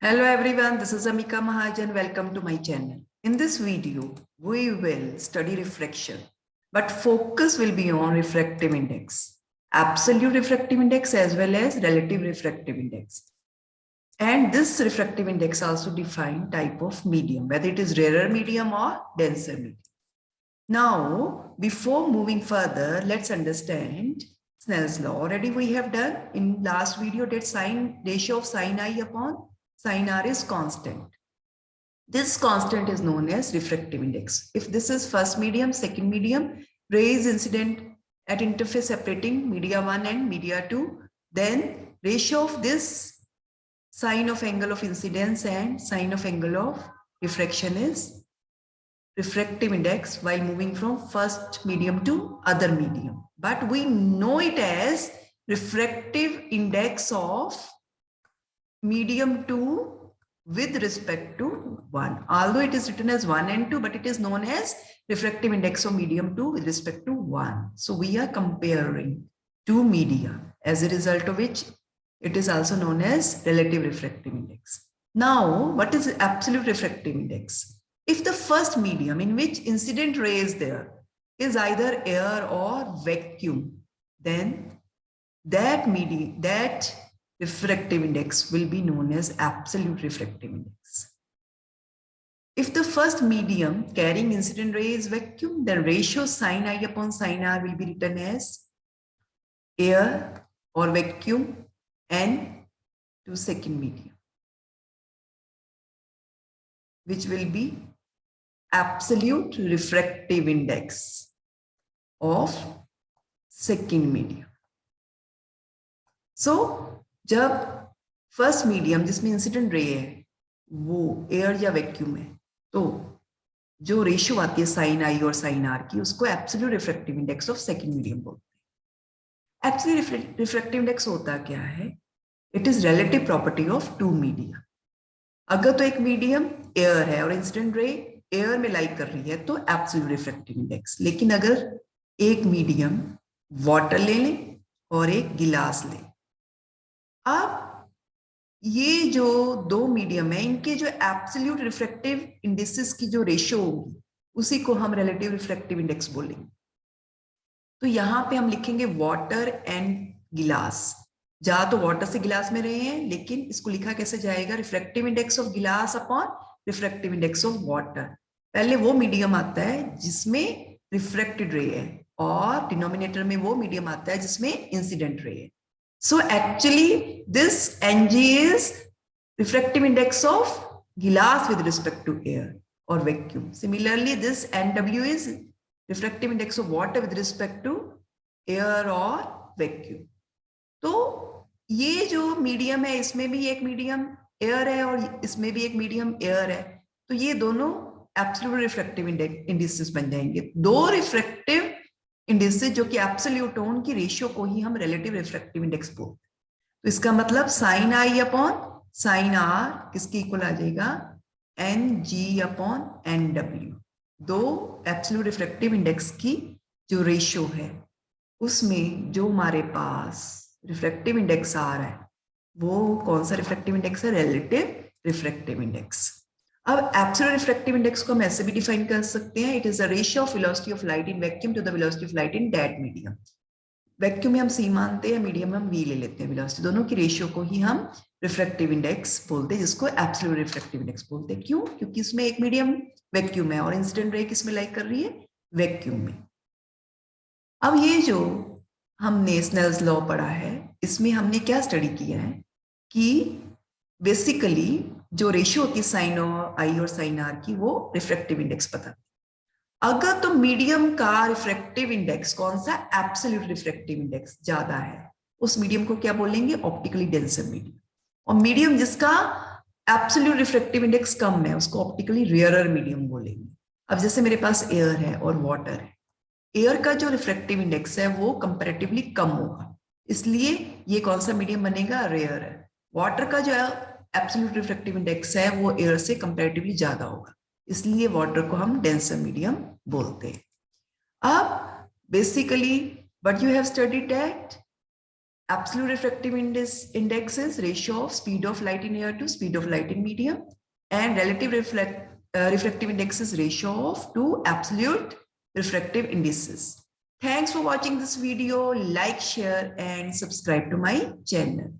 Hello everyone, this is Amika Mahajan. Welcome to my channel. In this video, we will study refraction, but focus will be on refractive index, absolute refractive index as well as relative refractive index. And this refractive index also define type of medium, whether it is rarer medium or denser medium. Now, before moving further, let's understand Snell's law. Already we have done in last video that sine ratio of sine I upon sine R is constant. This constant is known as refractive index. If this is first medium, second medium, rays incident at interface separating media 1 and media 2, then ratio of this sine of angle of incidence and sine of angle of refraction is refractive index while moving from first medium to other medium. But we know it as refractive index of medium 2 with respect to 1. Although it is written as 1 and 2, but it is known as refractive index of medium 2 with respect to 1. So we are comparing two media, as a result of which it is also known as relative refractive index. Now, what is absolute refractive index? If the first medium in which incident ray is there is either air or vacuum, then that refractive index will be known as absolute refractive index. If the first medium carrying incident ray is vacuum, then ratio sine I upon sine R will be written as air or vacuum n to second medium, which will be absolute refractive index of second medium. So, जब first medium जिसमें incident ray है वो air या vacuum है, तो जो ratio आती है साइन आई और साइन आर की, उसको absolute refractive index of second medium बोलते हैं. एब्सोल्यूट रिफ्रैक्टिव इंडेक्स होता क्या है? It is relative property of two media. अगर तो एक मीडियम एयर है और इंसिडेंट रे एयर में लाइक कर रही है तो एब्सोल्यूट रिफ्रैक्टिव इंडेक्स. लेकिन अगर एक मीडियम वाटर ले लें और एक गिलास लें, अब ये जो दो मीडियम है इनके जो एब्सोल्यूट रिफ्रैक्टिव इंडेक्सेस की जो रेशियो होगी उसी को हम रिलेटिव रिफ्रैक्टिव इंडेक्स बोलेंगे. तो यहां पे हम लिखेंगे वाटर एंड गिलास. जा तो वाटर से गिलास में रहे हैं, लेकिन इसको लिखा कैसे जाएगा? रिफ्रैक्टिव इंडेक्स ऑफ गिलास upon refractive index of water. पहले वो मीडियम आता है जिसमें रिफ्रैक्टेड रे है और डिनोमिनेटर में वो मीडियम आता है जिसमें इंसिडेंट रे है. So actually this Ng is refractive index of glass with respect to air or vacuum. Similarly, this Nw is refractive index of water with respect to air or vacuum. तो ये जो medium है इसमें भी एक medium air है और इसमें भी एक मीडियम एयर है, तो ये दोनों एब्सोल्यूट रिफ्रैक्टिव इंडेक्सेस बन जाएंगे. दो रिफ्रैक्टिव इंडेक्सेस जो कि एब्सोल्यूट हो, उनकी रेशियो को ही हम रिलेटिव रिफ्रैक्टिव इंडेक्स बोलते हैं. तो इसका मतलब sine i upon sine r किसकी इक्वल आ जाएगा? एन जी अपॉन एन डब्ल्यू. दो एब्सोल्यूट रिफ्रैक्टिव इंडेक्स की जो रेशियो है उसमें जो हमारे पास रिफ्रैक्टिव इंडेक्स आ रहा है वो कौन सा रिफ्रैक्टिव इंडेक्स है? Relative refractive index. अब एब्सोल्यूट रिफ्रैक्टिव इंडेक्स को हम ऐसे भी डिफाइन कर सकते हैं. It is the ratio of velocity of light in vacuum to the velocity of light in that medium. Vacuum में हम सी मानते हैं, मीडियम में हम वी ले लेते हैं. वेलोसिटी दोनों की रेशियो को ही हम रिफ्रैक्टिव इंडेक्स बोलते हैं, जिसको एब्सोल्यूट रिफ्रैक्टिव इंडेक्स बोलते हैं. क्यों? क्योंकि इसमें एक मीडियम वैक्यूम है और इंसिडेंट रे किसमें लाइक कर रही है? वैक्यूम में. अब ये जो हमने स्नेल्स लॉ पढ़ा है इसमें हमने क्या स्टडी किया है कि बेसिकली जो रेशियो होती है साइन आई और साइन आर की, वो रिफ्रैक्टिव इंडेक्स पता. अगर तो मीडियम का रिफ्रैक्टिव इंडेक्स कौन सा? एब्सोल्यूट रिफ्रैक्टिव इंडेक्स ज्यादा है, उस मीडियम को क्या बोलेंगे? Optically denser medium. और मीडियम जिसका एब्सोल्यूट रिफ्रैक्टिव इंडेक्स कम है उसको ऑप्टिकली रेयरर मीडियम बोलेंगे. अब जैसे मेरे पास एयर है और वाटर है, एयर का जो रिफ्रैक्टिव इंडेक्स है वो कंपैरेटिवली कम होगा, इसलिए ये कौन सा मीडियम बनेगा? रेयर है. वाटर का जो एब्सोल्यूट रिफ्रैक्टिव इंडेक्स है वो एयर से कंपैरेटिवली ज्यादा होगा, इसलिए वाटर को हम डेंसर मीडियम बोलते हैं. अब basically what you have studied that Absolute refractive index is ratio of speed of light in air to speed of light in medium, and relative refractive index is ratio of two absolute refractive indices. Thanks for watching this video. Like, share, and subscribe to my channel.